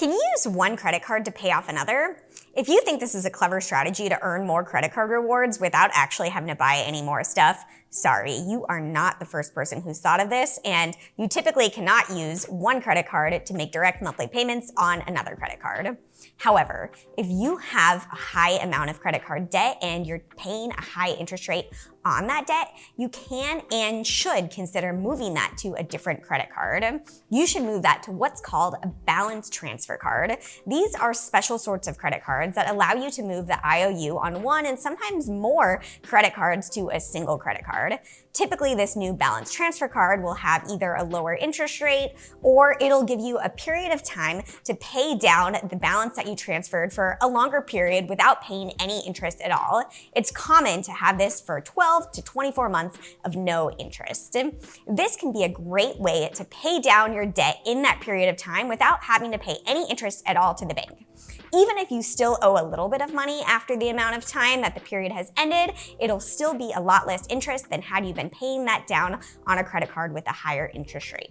Can you use one credit card to pay off another? If you think this is a clever strategy to earn more credit card rewards without actually having to buy any more stuff, sorry, you are not the first person who's thought of this, and you typically cannot use one credit card to make direct monthly payments on another credit card. However, if you have a high amount of credit card debt and you're paying a high interest rate on that debt, you can and should consider moving that to a different credit card. You should move that to what's called a balance transfer card. These are special sorts of credit cards that allow you to move the IOU on one and sometimes more credit cards to a single credit card. Typically, this new balance transfer card will have either a lower interest rate or it'll give you a period of time to pay down the balance that you transferred for a longer period without paying any interest at all. It's common to have this for 12 to 24 months of no interest. This can be a great way to pay down your debt in that period of time without having to pay any interest at all to the bank. Even if you still owe a little bit of money after the amount of time that the period has ended, it'll still be a lot less interest than had you been paying that down on a credit card with a higher interest rate.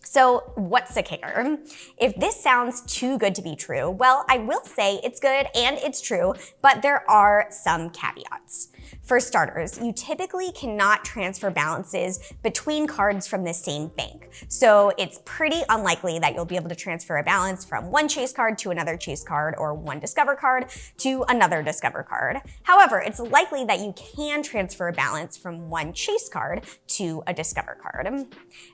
So what's the kicker? If this sounds too good to be true, well, I will say it's good and it's true, but there are some caveats. For starters, you typically cannot transfer balances between cards from the same bank. So it's pretty unlikely that you'll be able to transfer a balance from one Chase card to another Chase card or one Discover card to another Discover card. However, it's likely that you can transfer a balance from one Chase card to a Discover card.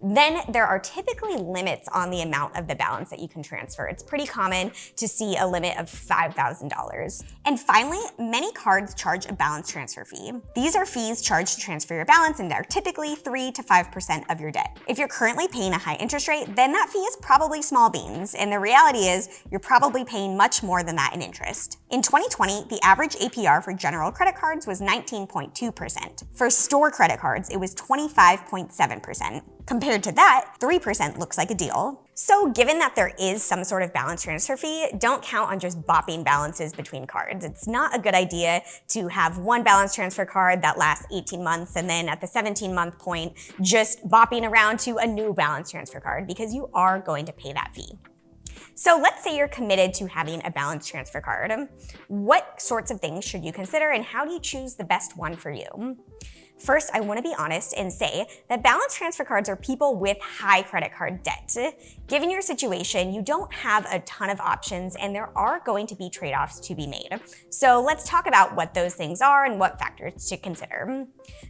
Then there are typically limits on the amount of the balance that you can transfer. It's pretty common to see a limit of $5,000. And finally, many cards charge a balance transfer fee. These are fees charged to transfer your balance and are typically 3 to 5% of your debt. If you're currently paying a high interest rate, then that fee is probably small beans, and the reality is you're probably paying much more than that in interest. In 2020, the average APR for general credit cards was 19.2%. For store credit cards, it was 25.7%. Compared to that, 3% looks like a deal. So given that there is some sort of balance transfer fee, don't count on just bopping balances between cards. It's not a good idea to have one balance transfer card that lasts 18 months and then at the 17-month point, just bopping around to a new balance transfer card because you are going to pay that fee. So let's say you're committed to having a balance transfer card. What sorts of things should you consider and how do you choose the best one for you? First, I want to be honest and say that balance transfer cards are people with high credit card debt. Given your situation, you don't have a ton of options and there are going to be trade-offs to be made. So let's talk about what those things are and what factors to consider.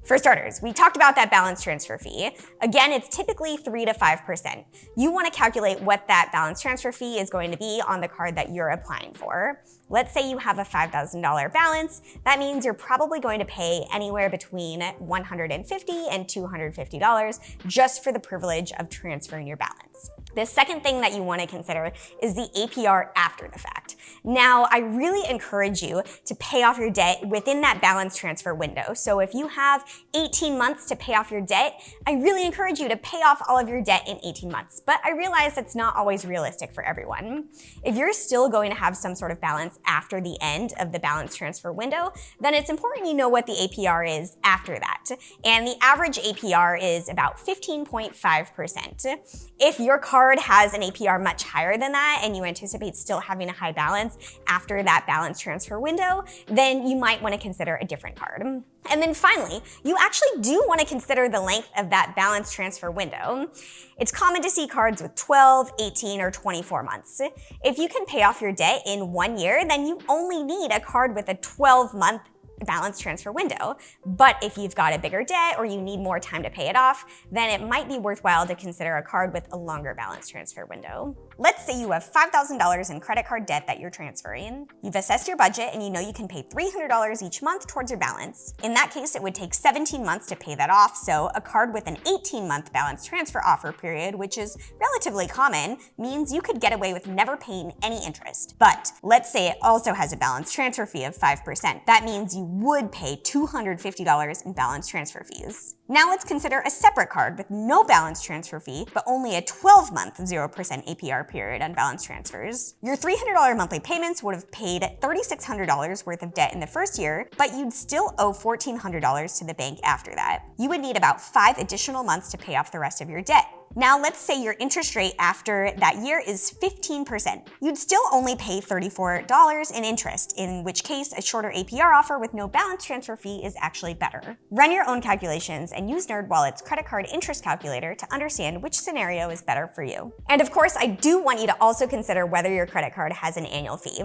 For starters, we talked about that balance transfer fee. Again, it's typically 3 to 5%. You want to calculate what that balance transfer fee is going to be on the card that you're applying for. Let's say you have a $5,000 balance. That means you're probably going to pay anywhere between $150 and $250 just for the privilege of transferring your balance. The second thing that you want to consider is the APR after the fact. Now, I really encourage you to pay off your debt within that balance transfer window. So if you have 18 months to pay off your debt, I really encourage you to pay off all of your debt in 18 months. But I realize that's not always realistic for everyone. If you're still going to have some sort of balance after the end of the balance transfer window, then it's important you know what the APR is after that. And the average APR is about 15.5%. If your card has an APR much higher than that and you anticipate still having a high balance after that balance transfer window, then you might want to consider a different card. And then finally, you actually do want to consider the length of that balance transfer window. It's common to see cards with 12, 18, or 24 months. If you can pay off your debt in 1 year, then you only need a card with a 12-month balance transfer window. But if you've got a bigger debt or you need more time to pay it off, then it might be worthwhile to consider a card with a longer balance transfer window. Let's say you have $5,000 in credit card debt that you're transferring. You've assessed your budget and you know you can pay $300 each month towards your balance. In that case, it would take 17 months to pay that off, so a card with an 18-month balance transfer offer period, which is relatively common, means you could get away with never paying any interest. But let's say it also has a balance transfer fee of 5%. That means you would pay $250 in balance transfer fees. Now let's consider a separate card with no balance transfer fee, but only a 12-month 0% APR period on balance transfers. Your $300 monthly payments would have paid $3,600 worth of debt in the first year, but you'd still owe $1,400 to the bank after that. You would need about 5 additional months to pay off the rest of your debt. Now let's say your interest rate after that year is 15%. You'd still only pay $34 in interest, in which case a shorter APR offer with no balance transfer fee is actually better. Run your own calculations and use NerdWallet's credit card interest calculator to understand which scenario is better for you. And of course, I do want you to also consider whether your credit card has an annual fee.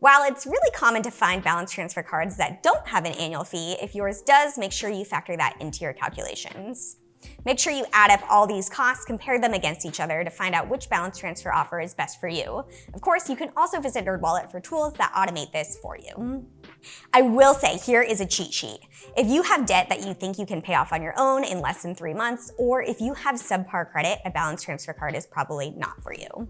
While it's really common to find balance transfer cards that don't have an annual fee, if yours does, make sure you factor that into your calculations. Make sure you add up all these costs, compare them against each other to find out which balance transfer offer is best for you. Of course, you can also visit NerdWallet for tools that automate this for you. I will say, here is a cheat sheet. If you have debt that you think you can pay off on your own in less than 3 months, or if you have subpar credit, a balance transfer card is probably not for you.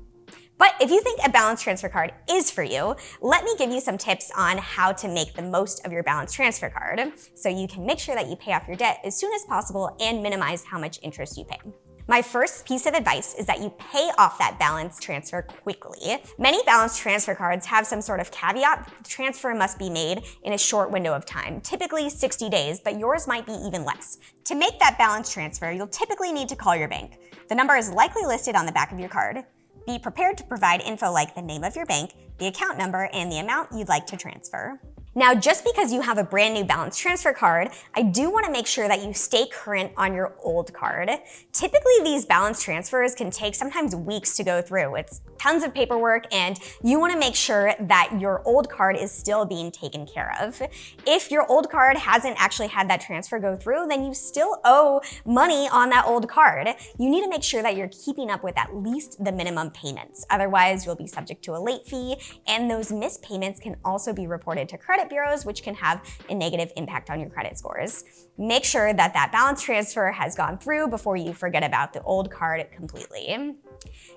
But if you think a balance transfer card is for you, let me give you some tips on how to make the most of your balance transfer card so you can make sure that you pay off your debt as soon as possible and minimize how much interest you pay. My first piece of advice is that you pay off that balance transfer quickly. Many balance transfer cards have some sort of caveat. The transfer must be made in a short window of time, typically 60 days, but yours might be even less. To make that balance transfer, you'll typically need to call your bank. The number is likely listed on the back of your card. Be prepared to provide info like the name of your bank, the account number, and the amount you'd like to transfer. Now, just because you have a brand new balance transfer card, I do want to make sure that you stay current on your old card. Typically, these balance transfers can take sometimes weeks to go through. It's tons of paperwork, and you want to make sure that your old card is still being taken care of. If your old card hasn't actually had that transfer go through, then you still owe money on that old card. You need to make sure that you're keeping up with at least the minimum payments. Otherwise, you'll be subject to a late fee, and those missed payments can also be reported to credit bureaus, which can have a negative impact on your credit scores. Make sure that that balance transfer has gone through before you forget about the old card completely.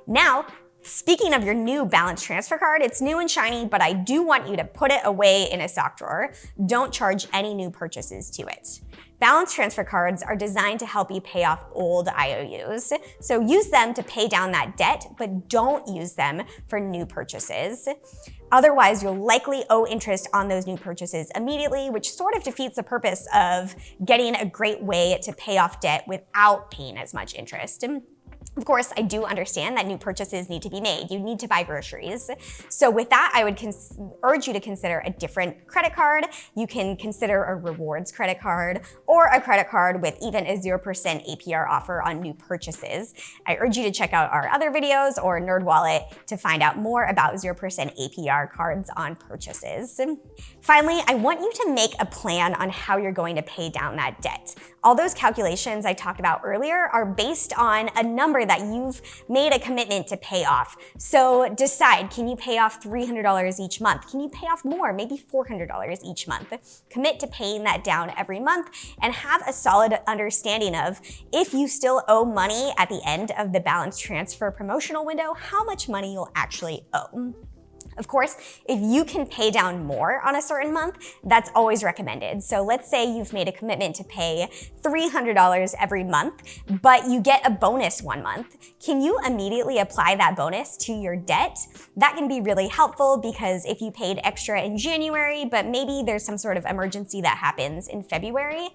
Now, speaking of your new balance transfer card, it's new and shiny, but I do want you to put it away in a sock drawer. Don't charge any new purchases to it. Balance transfer cards are designed to help you pay off old IOUs, so use them to pay down that debt, but don't use them for new purchases. Otherwise, you'll likely owe interest on those new purchases immediately, which sort of defeats the purpose of getting a great way to pay off debt without paying as much interest. Of course, I do understand that new purchases need to be made. You need to buy groceries. So with that, I would urge you to consider a different credit card. You can consider a rewards credit card or a credit card with even a 0% APR offer on new purchases. I urge you to check out our other videos or NerdWallet to find out more about 0% APR cards on purchases. Finally, I want you to make a plan on how you're going to pay down that debt. All those calculations I talked about earlier are based on a number that you've made a commitment to pay off. So decide, can you pay off $300 each month? Can you pay off more, maybe $400 each month? Commit to paying that down every month and have a solid understanding of, if you still owe money at the end of the balance transfer promotional window, how much money you'll actually owe. Of course, if you can pay down more on a certain month, that's always recommended. So let's say you've made a commitment to pay $300 every month, but you get a bonus one month. Can you immediately apply that bonus to your debt? That can be really helpful because if you paid extra in January, but maybe there's some sort of emergency that happens in February,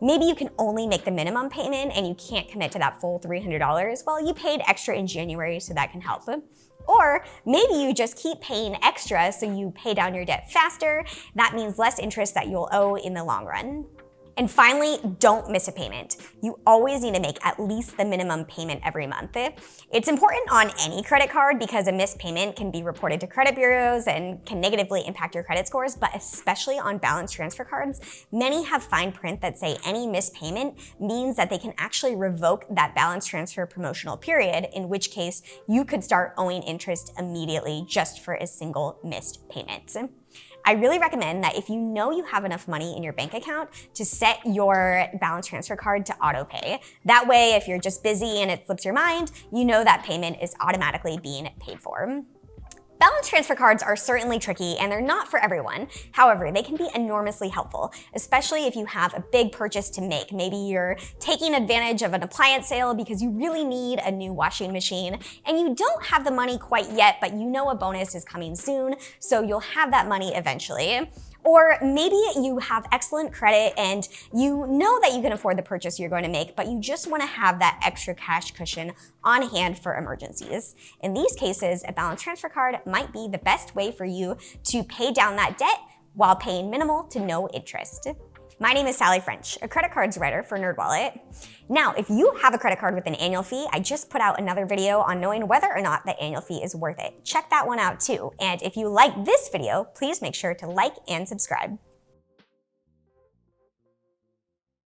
maybe you can only make the minimum payment and you can't commit to that full $300. Well, you paid extra in January, so that can help. Or maybe you just keep paying extra so you pay down your debt faster. That means less interest that you'll owe in the long run. And finally, don't miss a payment. You always need to make at least the minimum payment every month. It's important on any credit card because a missed payment can be reported to credit bureaus and can negatively impact your credit scores, but especially on balance transfer cards, many have fine print that say any missed payment means that they can actually revoke that balance transfer promotional period, in which case you could start owing interest immediately just for a single missed payment. I really recommend that if you know you have enough money in your bank account to set your balance transfer card to auto pay. That way, if you're just busy and it slips your mind, you know that payment is automatically being paid for. Balance transfer cards are certainly tricky and they're not for everyone. However, they can be enormously helpful, especially if you have a big purchase to make. Maybe you're taking advantage of an appliance sale because you really need a new washing machine and you don't have the money quite yet, but you know a bonus is coming soon, so you'll have that money eventually. Or maybe you have excellent credit and you know that you can afford the purchase you're going to make, but you just want to have that extra cash cushion on hand for emergencies. In these cases, a balance transfer card might be the best way for you to pay down that debt while paying minimal to no interest. My name is Sally French, a credit cards writer for NerdWallet. Now, if you have a credit card with an annual fee, I just put out another video on knowing whether or not the annual fee is worth it. Check that one out too. And if you like this video, please make sure to like and subscribe.